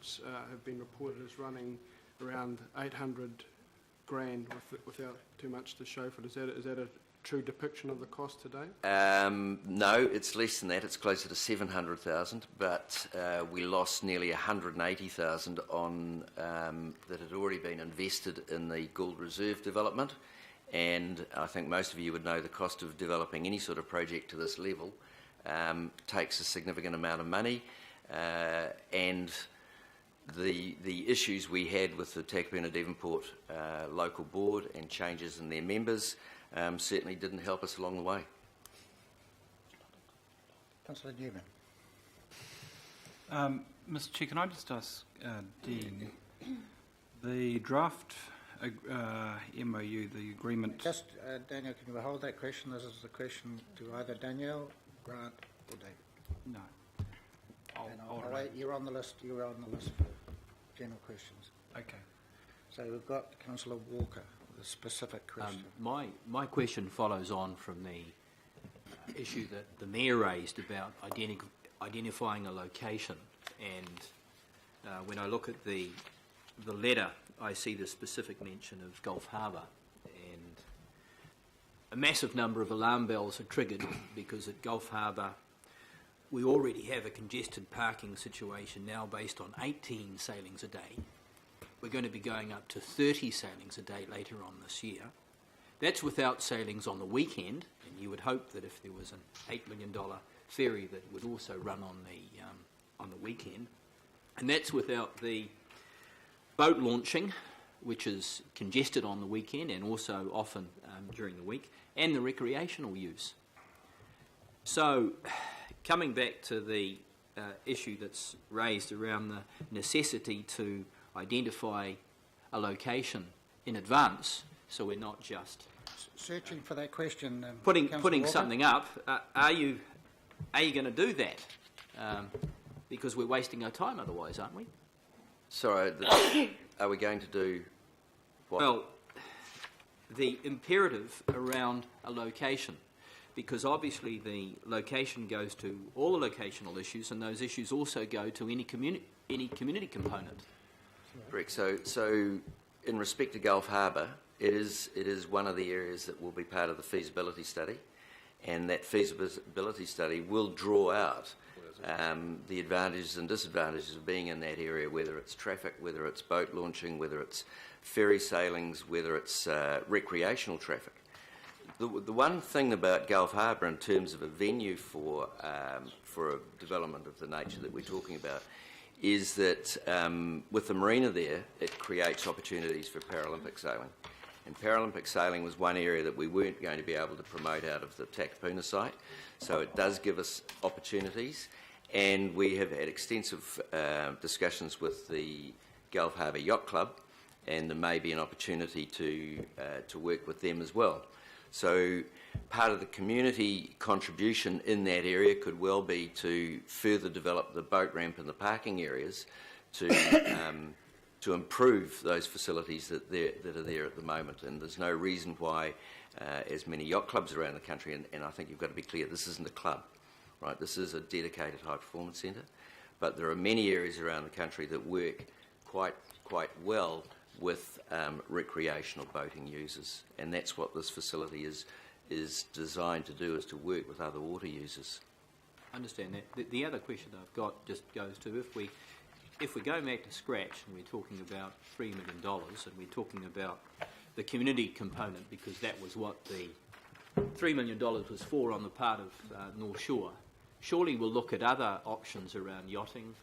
which have been reported as running around 800 grand without too much to show for it. Is that a true depiction of the cost today? No, it's less than that. It's closer to 700,000, but we lost nearly 180,000 on that had already been invested in the Gould Reserve development. And I think most of you would know the cost of developing any sort of project to this level takes a significant amount of money, and the issues we had with the Takapuna Devonport local board and changes in their members certainly didn't help us along the way. Councillor Newman. Mr Chair, can I just ask Dean, the draft MOU, the agreement... Just, Daniel, can you hold that question? This is the question to either Danielle, Grant or David. No. You're on the list. You're on the list for general questions. Okay. So we've got Councillor Walker with a specific question. My question follows on from the issue that the Mayor raised about identifying a location, and when I look at the letter, I see the specific mention of Gulf Harbour, and a massive number of alarm bells are triggered because at Gulf Harbour we already have a congested parking situation now based on 18 sailings a day. We're going to be going up to 30 sailings a day later on this year. That's without sailings on the weekend, and you would hope that if there was an $8 million ferry that would also run on the weekend. And that's without the boat launching, which is congested on the weekend and also often during the week, and the recreational use. So, coming back to the issue that's raised around the necessity to identify a location in advance, so we're not just searching for that question. Putting something up. Are you going to do that? Because we're wasting our time otherwise, aren't we? Sorry, are we going to do what? Well, the imperative around a location, because obviously the location goes to all the locational issues, and those issues also go to any community component. Correct. So in respect to Gulf Harbour, it is one of the areas that will be part of the feasibility study, and that feasibility study will draw out the advantages and disadvantages of being in that area, whether it's traffic, whether it's boat launching, whether it's ferry sailings, whether it's recreational traffic. The one thing about Gulf Harbour in terms of a venue for a development of the nature that we're talking about is that with the marina there, it creates opportunities for Paralympic sailing. And Paralympic sailing was one area that we weren't going to be able to promote out of the Takapuna site. So it does give us opportunities. And we have had extensive discussions with the Gulf Harbour Yacht Club, and there may be an opportunity to work with them as well. So part of the community contribution in that area could well be to further develop the boat ramp and the parking areas to improve those facilities that are there at the moment. And there's no reason why as many yacht clubs around the country, and I think you've got to be clear, this isn't a club, right? This is a dedicated high performance centre, but there are many areas around the country that work quite well with recreational boating users, and that's what this facility is designed to do, is to work with other water users. I understand that. The other question I've got just goes to if we go back to scratch and we're talking about $3 million and we're talking about the community component, because that was what the $3 million was for on the part of North Shore, surely we'll look at other options around yachting,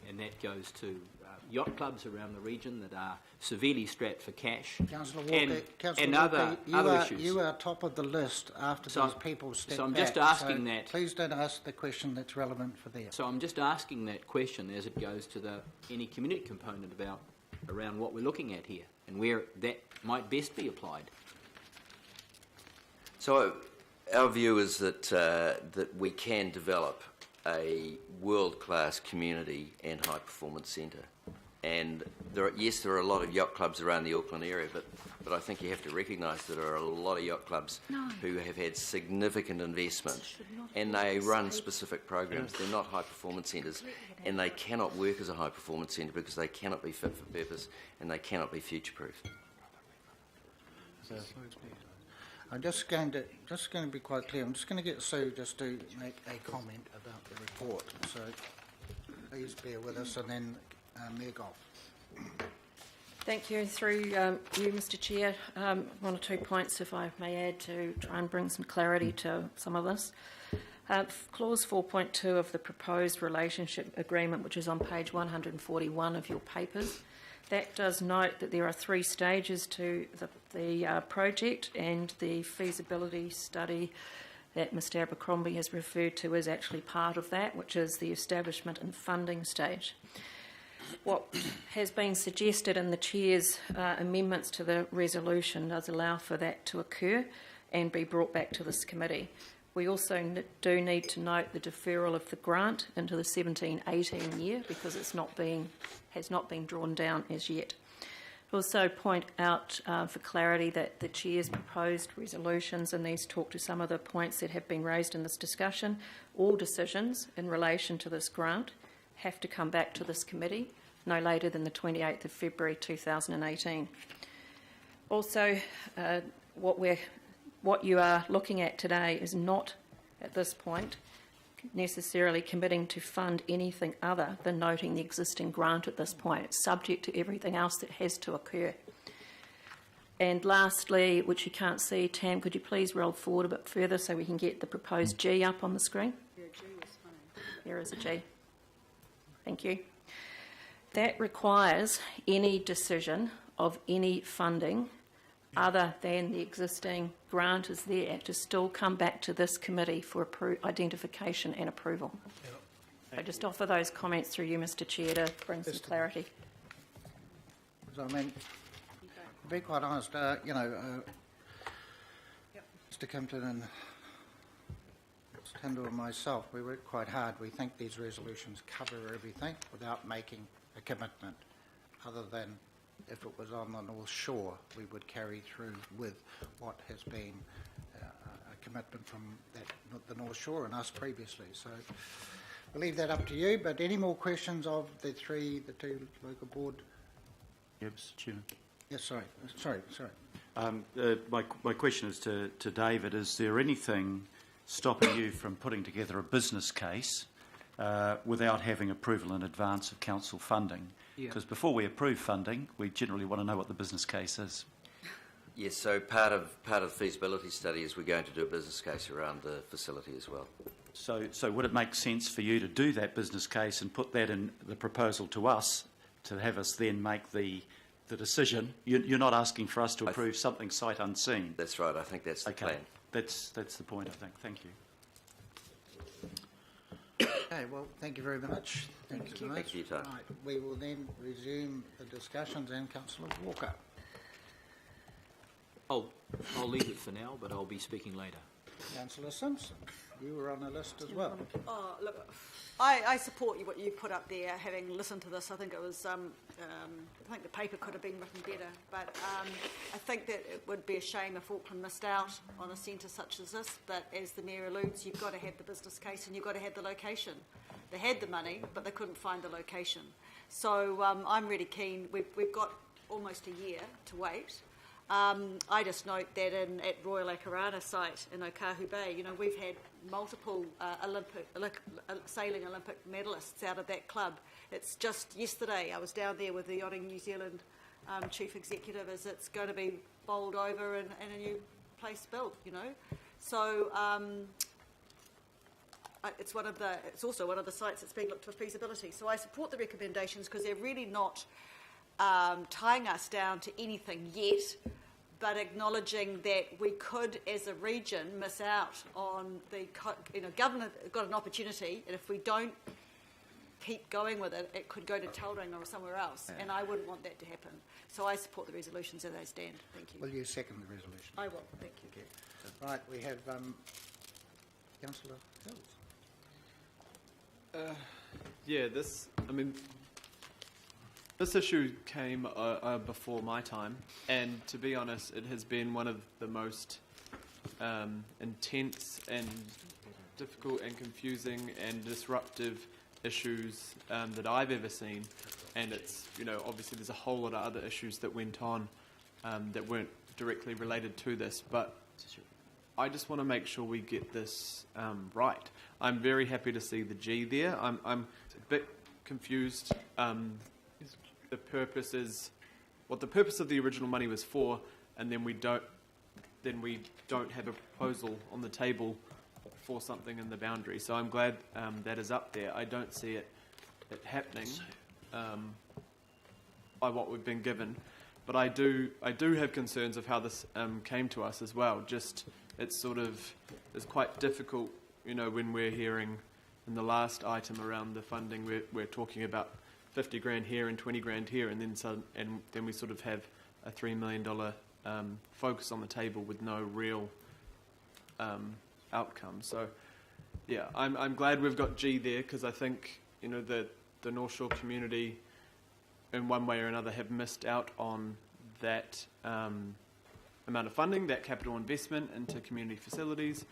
and that goes to yacht clubs around the region that are severely strapped for cash, Councillor Walker, and other issues. You are top of the list after these people step back. So I'm just asking that. Please don't ask the question that's relevant for them. So I'm just asking that question as it goes to any community component around what we're looking at here and where that might best be applied. So our view is that we can develop a world-class community and high-performance centre. And there are a lot of yacht clubs around the Auckland area, but I think you have to recognise that there are a lot of yacht clubs who have had significant investment, and they run specific programs. They're not high-performance centres. and they cannot work as a high performance centre because they cannot be fit for purpose and they cannot be future proof. I'm just going to be quite clear. I'm just going to get Sue just to make a comment about the report. So please bear with us, and then Mayor Goff. Thank you. Through you, Mr Chair, one or 2 points, if I may add, to try and bring some clarity to some of this. Clause 4.2 of the proposed relationship agreement, which is on page 141 of your papers, that does note that there are 3 stages to the project, and the feasibility study that Mr Abercrombie has referred to is actually part of that, which is the establishment and funding stage. What has been suggested in the Chair's amendments to the resolution does allow for that to occur and be brought back to this committee. We also do need to note the deferral of the grant into the 17-18 year, because has not been drawn down as yet. Also point out for clarity that the Chair's proposed resolutions, and these talk to some of the points that have been raised in this discussion, all decisions in relation to this grant have to come back to this committee no later than the 28th of February 2018. Also, what you are looking at today is not, at this point, necessarily committing to fund anything other than noting the existing grant at this point. It's subject to everything else that has to occur. And lastly, which you can't see, Tam, could you please roll forward a bit further so we can get the proposed G up on the screen? Yeah, G was fine. There is a G. Thank you. That requires any decision of any funding other than the existing grant is there to still come back to this committee for identification and approval. I just offer those comments through you, Mr Chair, to bring some clarity. So, I mean, to be quite honest, Mr Kimpton and Mr Tyndall and myself, we work quite hard. We think these resolutions cover everything without making a commitment, other than if it was on the North Shore, we would carry through with what has been a commitment from the North Shore and us previously. So we'll leave that up to you. But any more questions of the two local board? Yeah, Mr Chairman. Yes, sorry. My question is to David. Is there anything stopping you from putting together a business case without having approval in advance of council funding? Because before we approve funding, we generally want to know what the business case is. Yes, so part of the feasibility study is we're going to do a business case around the facility as well. So would it make sense for you to do that business case and put that in the proposal to us, to have us then make the decision? You're not asking for us to approve something sight unseen. That's right, I think that's the plan. That's the point, I think. Thank you. Okay, well, thank you very much. Thank you very much. Thank you for your time. Right, we will then resume the discussions, and Councillor Walker. I'll leave it for now, but I'll be speaking later. Councillor Simpson, you were on the list as well. Oh, look, I support what you put up there. Having listened to this, I think it was. I think the paper could have been written better, but I think that it would be a shame if Auckland missed out on a centre such as this. But as the Mayor alludes, you've got to have the business case and you've got to have the location. They had the money, but they couldn't find the location. So I'm really keen. We've got almost a year to wait. I just note that at Royal Akarana site in Okahu Bay, we've had multiple sailing Olympic medalists out of that club. It's just yesterday I was down there with the Yachting New Zealand chief executive as it's going to be bowled over and a new place built, So it's also one of the sites that's being looked for feasibility. So I support the recommendations because they're really not tying us down to anything yet, but acknowledging that we could, as a region, miss out on the, government got an opportunity, and if we don't keep going with it, it could go to Tauranga or somewhere else, and I wouldn't want that to happen. So I support the resolutions as they stand. Thank you. Will you second the resolution? I will. Thank you. Okay. Right, we have Councillor Hills. This issue came before my time, and to be honest, it has been one of the most intense and difficult and confusing and disruptive issues that I've ever seen, and it's, you know, obviously there's a whole lot of other issues that went on that weren't directly related to this, but I just want to make sure we get this right. I'm very happy to see the G there. I'm a bit confused. The purpose is what the purpose of the original money was for, and then we don't have a proposal on the table for something in the boundary. So I'm glad that is up there. I don't see it happening by what we've been given, but I do have concerns of how this came to us as well. Just it's quite difficult, you know, when we're hearing in the last item around the funding, we're talking about 50 grand here and 20 grand here, and then we sort of have a $3 million focus on the table with no real outcome. So, yeah, I'm glad we've got G there, because I think, you know, the North Shore community, in one way or another, have missed out on that amount of funding, that capital investment into community facilities.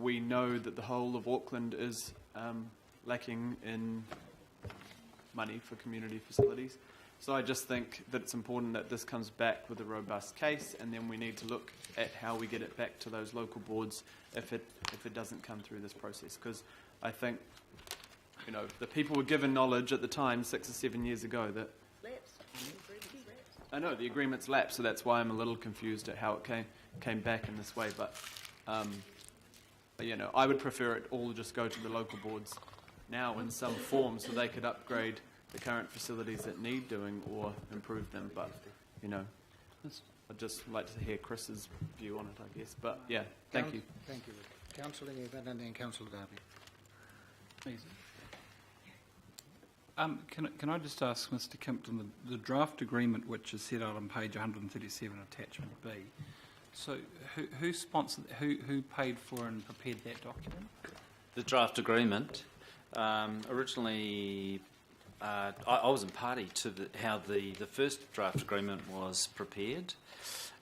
We know that the whole of Auckland is lacking in money for community facilities. So I just think that it's important that this comes back with a robust case, and then we need to look at how we get it back to those local boards if it doesn't come through this process. Because I think, you know, the people were given knowledge at the time, 6 or 7 years ago, that I know the agreement's lapsed, so that's why I'm a little confused at how it came back in this way. But you know, I would prefer it all just go to the local boards now in some form, so they could upgrade the current facilities that need doing or improve them. But, you know, I'd just like to hear Chris's view on it, I guess. But, yeah, thank you. Thank you. Councillor Evan and then Councillor Darby. Can I just ask Mr. Kimpton, the draft agreement which is set out on page 137, attachment B, so who sponsored, who paid for and prepared that document? The draft agreement, originally, I wasn't party to how the first draft agreement was prepared,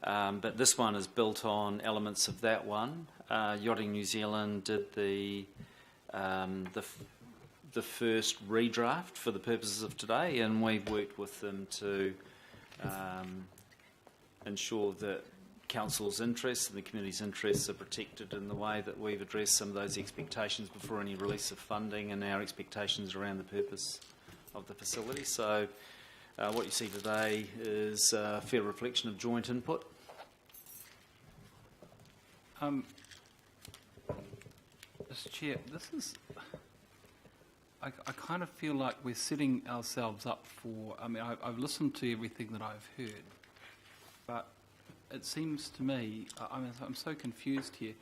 but this one is built on elements of that one. Yachting New Zealand did the first redraft for the purposes of today, and we've worked with them to ensure that Council's interests and the community's interests are protected in the way that we've addressed some of those expectations before any release of funding and our expectations around the purpose of the facility. So what you see today is a fair reflection of joint input. Mr. Chair, this is... I kind of feel like we're setting ourselves up for... I mean, I've listened to everything that I've heard, but it seems to me... I'm so confused here.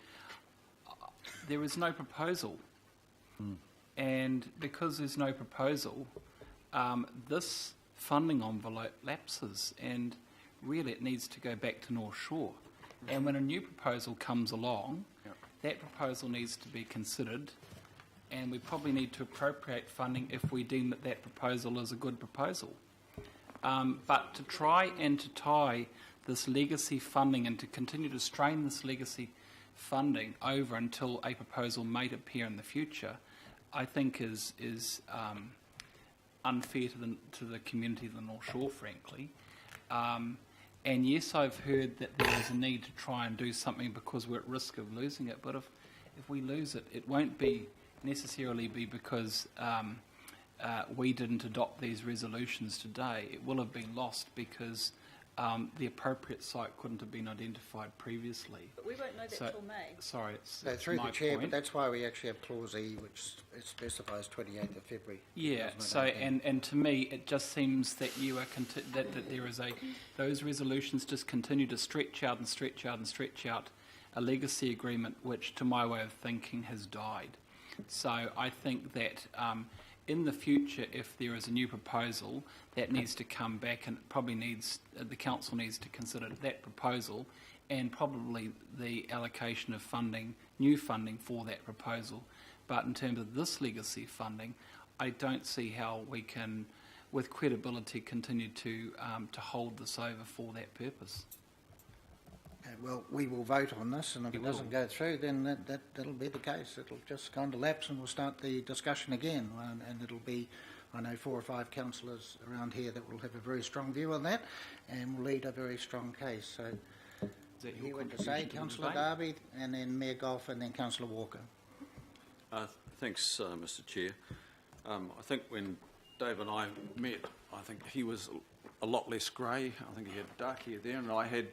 There is no proposal. And because there's no proposal, this funding envelope lapses, and really it needs to go back to North Shore. And when a new proposal comes along, that proposal needs to be considered, and we probably need to appropriate funding if we deem that that proposal is a good proposal. But to try and to tie this legacy funding and to continue to strain this legacy funding over until a proposal might appear in the future, I think is unfair to the community of the North Shore, frankly. And yes, I've heard that there is a need to try and do something because we're at risk of losing it. But if we lose it, it won't necessarily be because we didn't adopt these resolutions today. It will have been lost because the appropriate site couldn't have been identified previously. But we won't know that till May. Sorry, it's Through my the Chair, point. but that's why we actually have Clause E, which it specifies 28th of February. Yeah, so, and to me, it just seems that you are, that there is those resolutions just continue to stretch out and stretch out and stretch out a legacy agreement, which, to my way of thinking, has died. So I think that in the future, if there is a new proposal, that needs to come back, and probably the council needs to consider that proposal and probably the allocation of funding, new funding for that proposal. But in terms of this legacy funding, I don't see how we can, with credibility, continue to hold this over for that purpose. Well, we will vote on this, and if it doesn't go through, then that'll be the case. It'll just kind of lapse, and we'll start the discussion again. And it'll be, I know 4 or 5 councillors around here that will have a very strong view on that, and will lead a very strong case. So, you were to say, Councillor Darby, and then Mayor Goff, and then Councillor Walker. Thanks, Mr. Chair. I think when Dave and I met, I think he was a lot less grey. I think he had dark hair there, and I had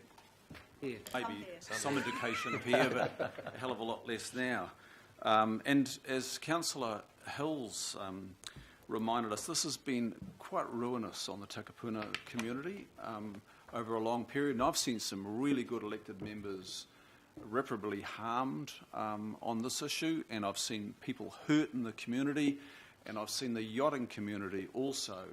maybe some indication of hair, but a hell of a lot less now. And as Councillor Hills reminded us, this has been quite ruinous on the Takapuna community over a long period. And I've seen some really good elected members irreparably harmed on this issue, and I've seen people hurt in the community, and I've seen the yachting community also